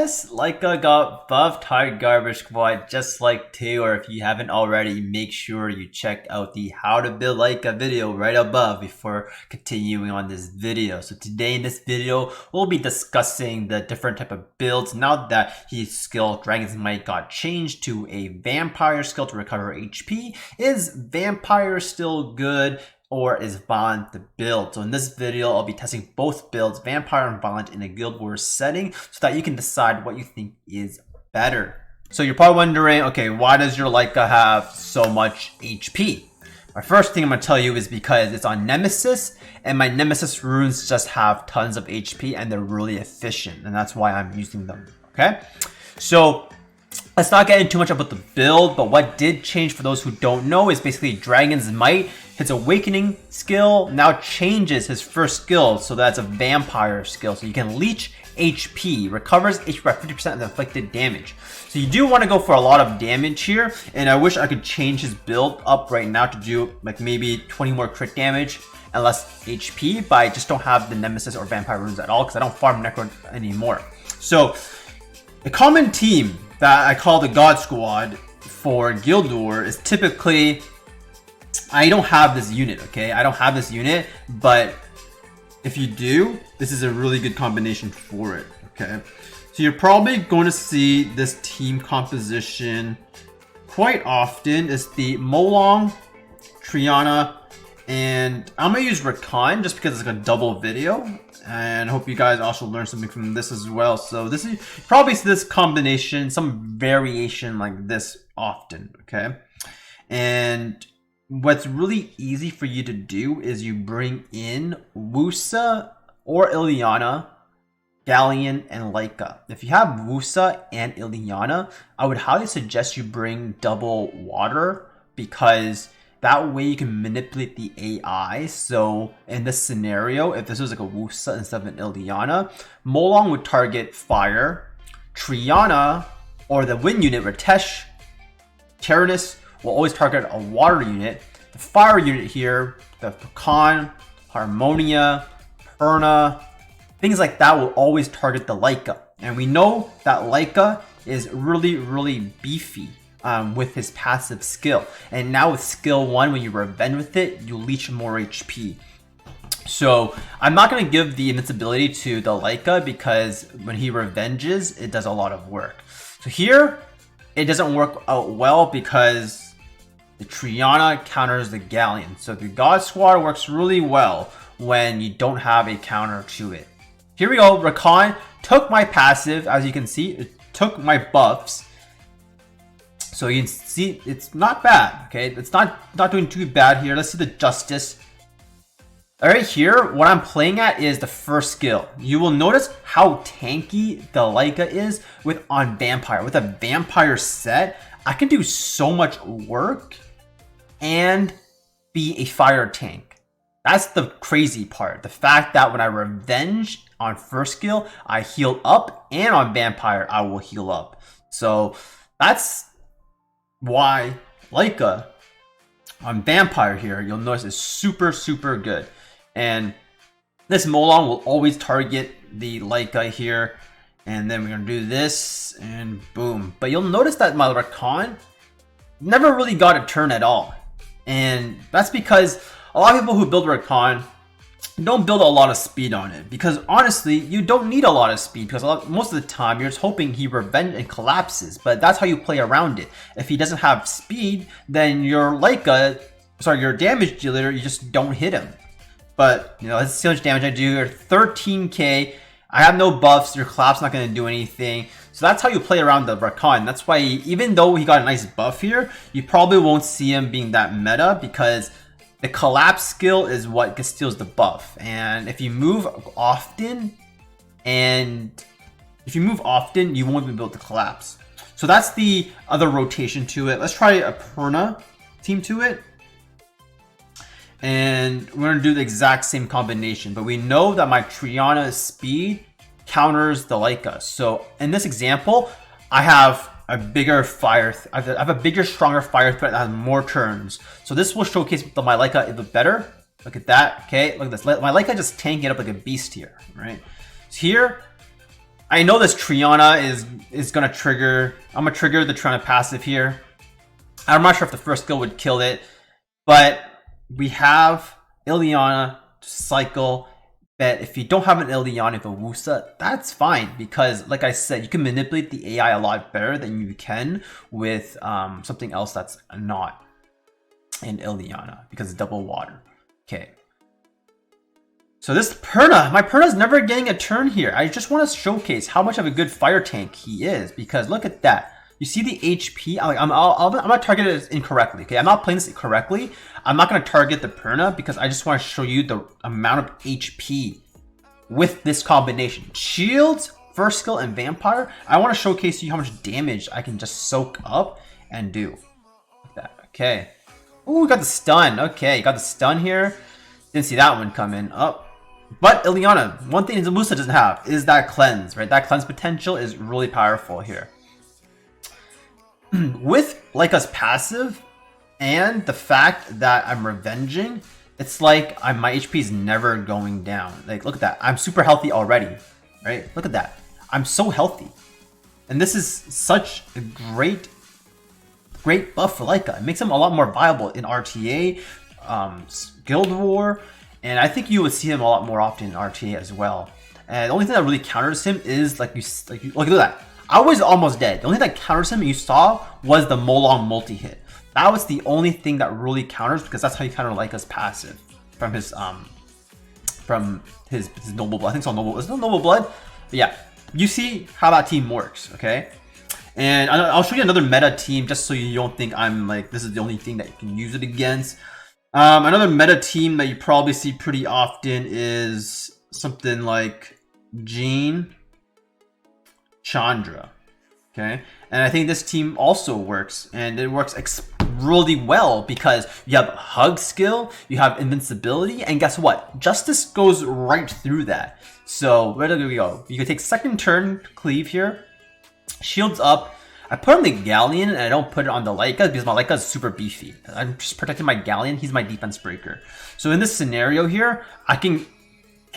yes, Laika got buffed hard garbage squad just like 2, or if you haven't already, make sure you check out the how to build Laika video right above before continuing on this video. So today in this video, we'll be discussing the different type of builds now that his skill Dragon's Might got changed to a vampire skill to recover HP. Is vampire still good? Or is Violent the build? So in this video, I'll be testing both builds, Vampire and Violent, in a Guild Wars setting so that you can decide what you think is better. So you're probably wondering, okay, why does your Laika have so much HP? My first thing I'm going to tell you is because it's on Nemesis, and my Nemesis runes just have tons of HP and they're really efficient, and that's why I'm using them, okay? So let's not get into too much about the build, but what did change for those who don't know is basically Dragon's Might. His Awakening skill now changes his first skill, so that's a Vampire skill. So you can leech HP, recovers HP by 50% of the inflicted damage. So you do want to go for a lot of damage here, and I wish I could change his build up right now to do like maybe 20 more crit damage and less HP, but I just don't have the Nemesis or Vampire runes at all because I don't farm Necro anymore. So a common team that I call the God Squad for Guild Wars is typically, I don't have this unit, okay? I don't have this unit, but if you do, this is a really good combination for it, okay? So you're probably going to see this team composition quite often. It's the Molong, Triana, and I'm going to use Rakan just because it's like a double video. And I hope you guys also learn something from this as well. So this is probably this combination, some variation like this often, okay? And what's really easy for you to do is you bring in Wusa or Ileana, Galleon, and Laika. If you have Wusa and Ileana, I would highly suggest you bring double water because that way you can manipulate the AI. So in this scenario, if this was like a Wusa instead of an Ileana, Molong would target fire. Triana or the wind unit, Ratesh, Tyrannus, will always target a water unit. The fire unit here, the Pecan, Harmonia, Perna, things like that will always target the Laika. And we know that Laika is really beefy with his passive skill. And now with skill 1, when you revenge with it, you leech more HP. So I'm not going to give the invincibility to the Laika because when he revenges, it does a lot of work. So here, it doesn't work out well because the Triana counters the Galleon. So the God Squad works really well when you don't have a counter to it. Here we go. Rakan took my passive. As you can see, it took my buffs. So you can see it's not bad. Okay, it's not doing too bad here. Let's see the Justice. All right, here what I'm playing at is the first skill. You will notice how tanky the Laika is on Vampire. With a Vampire set, I can do so much work and be a fire tank. That's the crazy part. The fact that when I revenge on first skill, I heal up, and on Vampire, I will heal up. So that's why Laika on Vampire here, you'll notice is super good. And this Molong will always target the Laika here. And then we're going to do this and boom. But you'll notice that my Rakan never really got a turn at all. And that's because a lot of people who build Rakan don't build a lot of speed on it. Because honestly, you don't need a lot of speed because most of the time you're just hoping he revenge and collapses. But that's how you play around it. If he doesn't have speed, then your Laika, your damage dealer, you just don't hit him. But, you know, let's see how much damage I do. 13k. I have no buffs. Your collapse not going to do anything. So that's how you play around the Rakan. That's why even though he got a nice buff here, you probably won't see him being that meta because the collapse skill is what steals the buff. And if you move often, you won't be able to collapse. So that's the other rotation to it. Let's try a Perna team to it. And we're going to do the exact same combination. But we know that my Triana's speed counters the Laika. So in this example, I have a bigger I have a bigger, stronger fire threat that has more turns. So this will showcase my Laika a bit better. Look at that. Okay, look at this. My Laika just tanking it up like a beast here, right? So here, I know this Triana is gonna trigger. I'm gonna trigger the Triana passive here. I'm not sure if the first skill would kill it, but we have Ileana to cycle. But if you don't have an Ileana with a Wusa, that's fine, because like I said, you can manipulate the AI a lot better than you can with something else that's not an Ileana, because it's double water. Okay. So this Perna, my Perna's never getting a turn here. I just want to showcase how much of a good fire tank he is, because look at that. You see the HP? I'm not targeting it incorrectly, okay? I'm not playing this correctly. I'm not going to target the Perna because I just want to show you the amount of HP with this combination. Shields, first skill, and Vampire. I want to showcase you how much damage I can just soak up and do. Like that, okay. Ooh, we got the stun. Okay, got the stun here. Didn't see that one coming up. But Ileana, one thing Zabusa doesn't have is that cleanse, right? That cleanse potential is really powerful here. With Laika's passive and the fact that I'm revenging, it's like my HP is never going down. Like, look at that. I'm super healthy already, right? Look at that. I'm so healthy. And this is such a great buff for Laika. It makes him a lot more viable in RTA, Guild War, and I think you would see him a lot more often in RTA as well. And the only thing that really counters him is look at that. I was almost dead. The only thing that counters him you saw was the Molong multi-hit. That was the only thing that really counters, because that's how you counter Laika's passive from his noble blood. I think it's all noble. Is it noble blood? But yeah, you see how that team works, okay? And I'll show you another meta team just so you don't think I'm like this is the only thing that you can use it against. Another meta team that you probably see pretty often is something like Jean, Chandra, okay? And I think this team also works, and it works really well because you have hug skill, you have invincibility, and guess what? Justice goes right through that. So where do we go? You can take second turn cleave here, shields up. I put on the Galleon and I don't put it on the Laika because my Laika is super beefy. I'm just protecting my Galleon. He's my defense breaker. So in this scenario here, I can...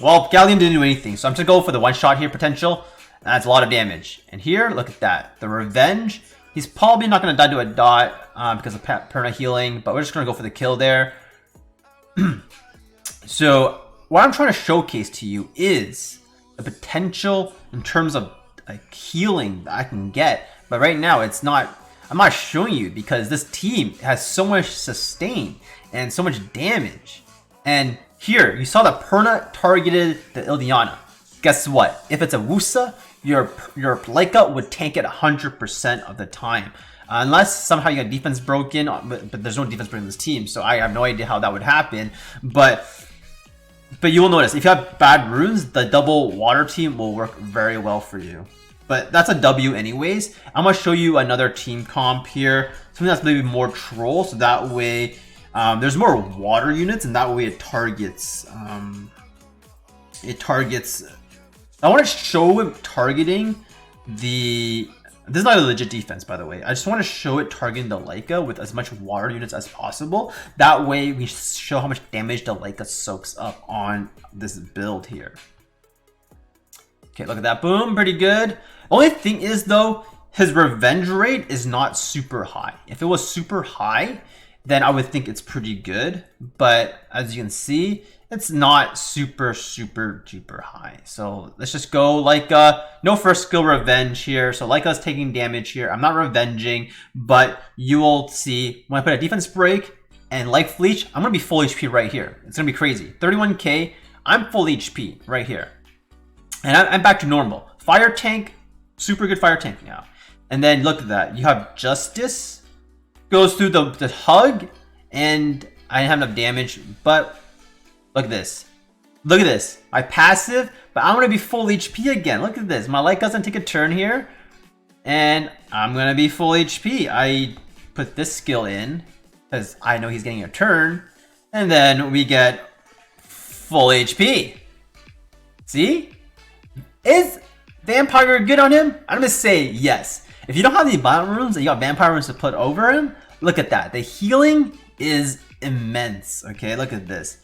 Well, Galleon didn't do anything, so I'm just going to go for the one-shot here potential. That's a lot of damage. And here, look at that. The Revenge. He's probably not going to die to a dot because of Perna healing, but we're just going to go for the kill there. So what I'm trying to showcase to you is the potential in terms of like healing that I can get. But right now, it's not. I'm not showing you because this team has so much sustain and so much damage. And here, you saw that Perna targeted the Ileana. Guess what? If it's a Wusa, your Laika would tank it 100% of the time. Unless somehow you got defense broken, but there's no defense broken in this team, so I have no idea how that would happen. But you will notice, if you have bad runes, the double water team will work very well for you. But that's a W anyways. I'm going to show you another team comp here. Something that's maybe more troll, so that way there's more water units, and that way it targets... I want to show it targeting the... This is not a legit defense, by the way. I just want to show it targeting the Laika with as much water units as possible. That way we show how much damage the Laika soaks up on this build here. Okay, look at that. Boom, pretty good. Only thing is, though, his revenge rate is not super high. If it was super high, then I would think it's pretty good. But as you can see, it's not super duper high. So let's just go Laika. No first skill revenge here. So Laika's taking damage here. I'm not revenging, but you will see when I put a defense break and life leech, I'm going to be full HP right here. It's going to be crazy. 31k, I'm full HP right here. And I'm back to normal. Fire tank, super good fire tank now. And then look at that. You have Justice, goes through the hug, and I didn't have enough damage, but look at this. Look at this. My passive, but I'm going to be full HP again. Look at this. My light doesn't take a turn here, and I'm going to be full HP. I put this skill in because I know he's getting a turn, and then we get full HP. See? Is Vampire good on him? I'm going to say yes. If you don't have any Violent runes and you got Vampire runes to put over him, look at that. The healing is immense. Okay, look at this.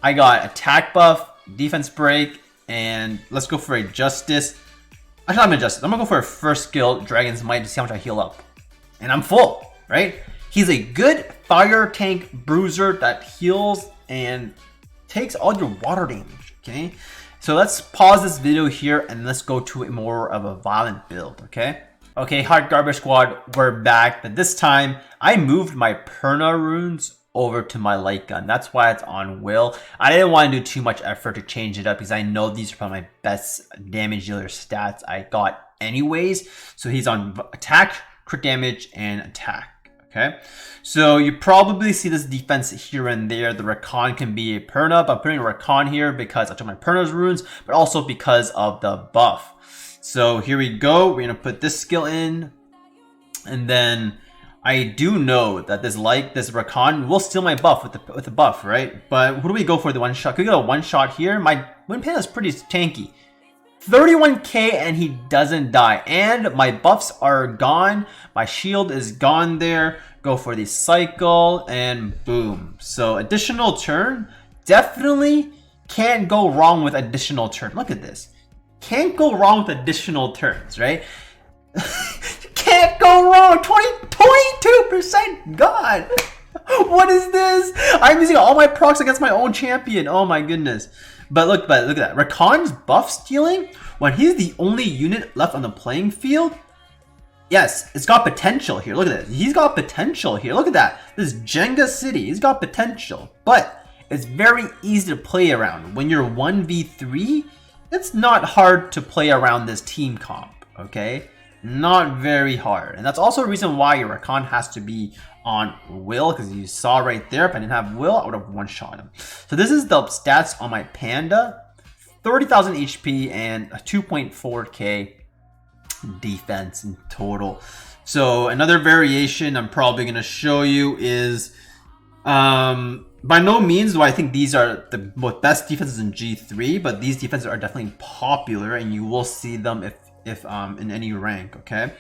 I got attack buff, defense break, and let's go for a Justice. Actually, I'm gonna adjust it. I'm gonna go for a first skill, Dragon's Might, to see how much I heal up. And I'm full, right? He's a good fire tank bruiser that heals and takes all your water damage, okay? So let's pause this video here and let's go to a more of a violent build, okay? Okay, Hard Garbage Squad, we're back, but this time I moved my Perna runes over to my Laika, and that's why it's on Will. I didn't want to do too much effort to change it up because I know these are probably my best damage dealer stats I got anyways. So he's on attack, crit damage, and attack. Okay, so you probably see this defense here and there. The Rakan can be a Perna, but I'm putting a Rakan here because I took my Perna's runes, but also because of the buff. So here we go. We're gonna put this skill in, and then I do know that this Rakan will steal my buff with the buff, right? But who do we go for the one shot? Can we get a one shot here? My Wind Panda is pretty tanky. 31k and he doesn't die, and my buffs are gone. My shield is gone there. Go for the cycle and boom. So additional turn, definitely can't go wrong with additional turn. Look at this, can't go wrong with additional turns, right? Can't go wrong. 22%. God, what is this? I'm using all my procs against my own champion. Oh my goodness. But look at that. Rakan's buff stealing, when he's the only unit left on the playing field, yes, it's got potential here. Look at this. He's got potential here. Look at that. This Jenga City, he's got potential. But it's very easy to play around. When you're 1v3, it's not hard to play around this team comp, okay? Not very hard. And that's also a reason why your Rakan has to be on Will, because you saw right there, if I didn't have Will, I would have one-shot him. So this is the stats on my Panda. 30,000 HP and a 2.4k defense in total. So another variation I'm probably going to show you is, by no means do I think these are the best defenses in G3, but these defenses are definitely popular and you will see them if in any rank, okay?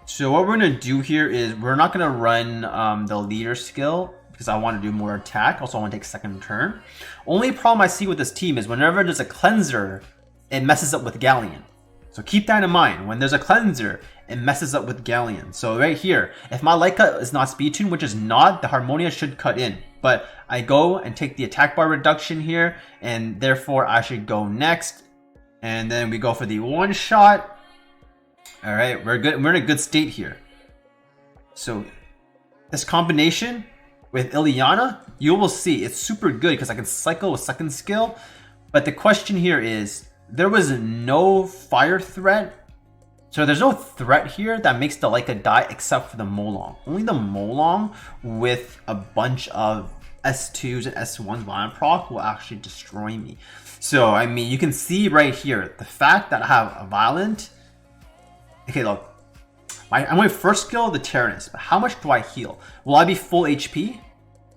So what we're gonna do here is we're not gonna run the leader skill because I want to do more attack. Also, I want to take second turn. Only problem I see with this team is whenever there's a cleanser, it messes up with Galleon. So keep that in mind. When there's a cleanser, it messes up with Galleon. So right here, if my Laika is not speed tuned, which is not, the Harmonia should cut in. But I go and take the attack bar reduction here, and therefore I should go next. And then we go for the one shot. All right, we're good. We're in a good state here. So this combination with Ileana, you will see it's super good because I can cycle with second skill. But the question here is, there was no fire threat. So there's no threat here that makes the Laika die except for the Molong. Only the Molong with a bunch of S2s and S1s Violent proc will actually destroy me. So, I mean, you can see right here, the fact that I have a Violent. Okay, look. I'm my first skill, the Tyrannus, but how much do I heal? Will I be full HP?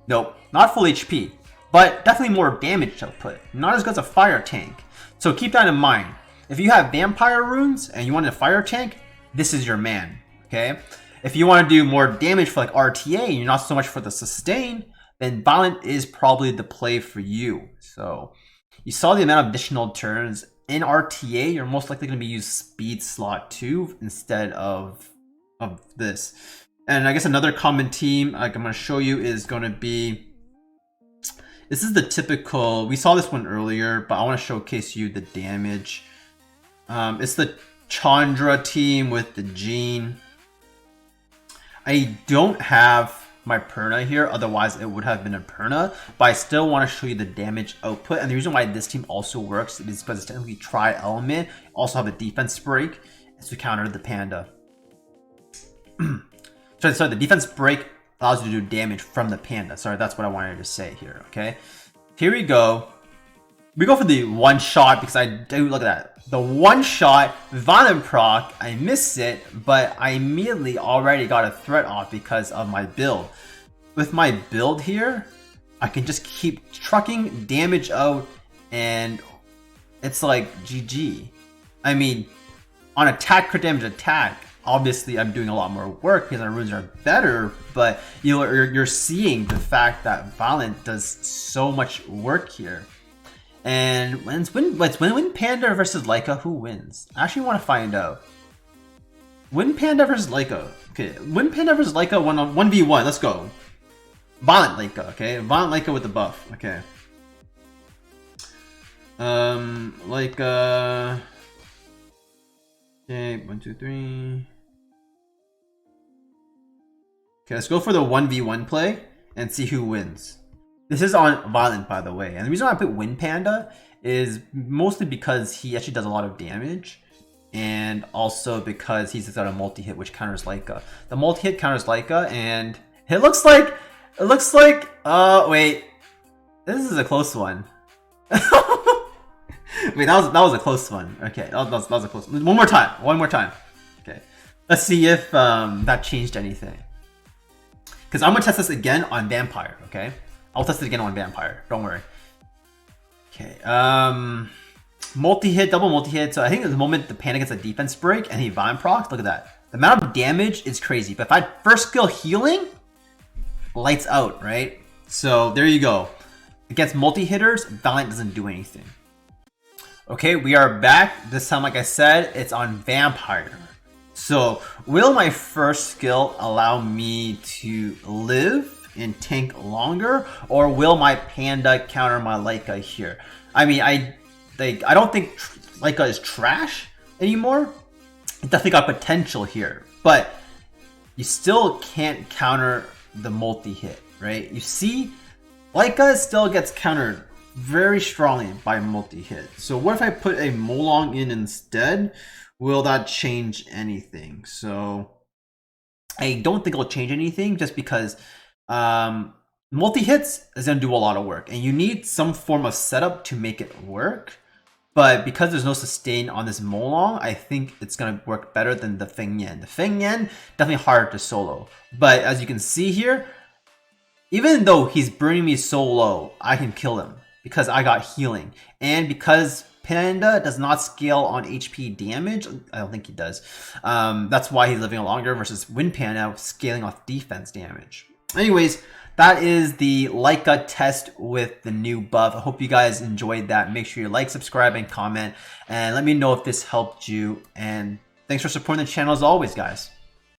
Nope, not full HP, but definitely more damage output. Not as good as a fire tank. So keep that in mind. If you have vampire runes and you want a fire tank, this is your man, okay? If you want to do more damage for like RTA and you're not so much for the sustain, then Violent is probably the play for you. So you saw the amount of additional turns. In RTA, you're most likely going to be used speed slot 2 instead of this. And I guess another common team like I'm going to show you is going to be, this is the typical, we saw this one earlier, but I want to showcase you the damage. It's the Chandra team with the Jean. I don't have my Perna here, otherwise it would have been a Perna, but I still want to show you the damage output. And the reason why this team also works is because it's technically tri-element, also have a defense break to counter the Panda. So the defense break allows you to do damage from the Panda. Sorry, that's what I wanted to say here, okay? Here we go. We go for the one shot because I do, look at that. The one shot, Violent proc, I missed it, but I immediately already got a threat off because of my build. With my build here, I can just keep trucking damage out and it's like GG. I mean, on attack, crit damage attack, obviously I'm doing a lot more work because my runes are better, but you're seeing the fact that Violent does so much work here. And when Wind Panda versus Laika, who wins? I actually want to find out. Wind Panda versus Laika. Okay, Wind Panda versus Laika 1v1. Let's go. Violent Laika. Okay, Violent Laika with the buff. Okay. Laika. Okay, 1, 2, 3. Okay, let's go for the 1v1 play and see who wins. This is on Violent, by the way. And the reason why I put Wind Panda is mostly because he actually does a lot of damage. And also because he's got a multi-hit which counters Laika. The multi-hit counters Laika, and it looks like wait. This is a close one. Wait, that was a close one. Okay, that was a close one. One more time. Okay. Let's see if that changed anything. Because I'm gonna test this again on Vampire, okay? I'll test it again on Vampire. Don't worry. Okay. Multi-hit, double multi-hit. So I think at the moment the Panda gets a defense break and he Vine procs, look at that. The amount of damage is crazy. But if I first skill healing, lights out, right? So there you go. Against multi-hitters, Valiant doesn't do anything. Okay, we are back. This time, like I said, it's on Vampire. So will my first skill allow me to live and tank longer, or will my Panda counter my Laika here? I mean, I don't think Laika is trash anymore. It definitely got potential here, but you still can't counter the multi-hit, right? You see, Laika still gets countered very strongly by multi-hit. So what if I put a Molong in instead? Will that change anything? So I don't think it'll change anything, just because multi-hits is going to do a lot of work, and you need some form of setup to make it work. But because there's no sustain on this Molong, I think it's going to work better than the Feng Yan. The Feng Yan, definitely hard to solo. But as you can see here, even though he's burning me so low, I can kill him because I got healing. And because Panda does not scale on HP damage, I don't think he does. That's why he's living longer versus Wind Panda scaling off defense damage. Anyways, that is the Laika test with the new buff. I hope you guys enjoyed that. Make sure you like, subscribe, and comment. And let me know if this helped you. And thanks for supporting the channel as always, guys.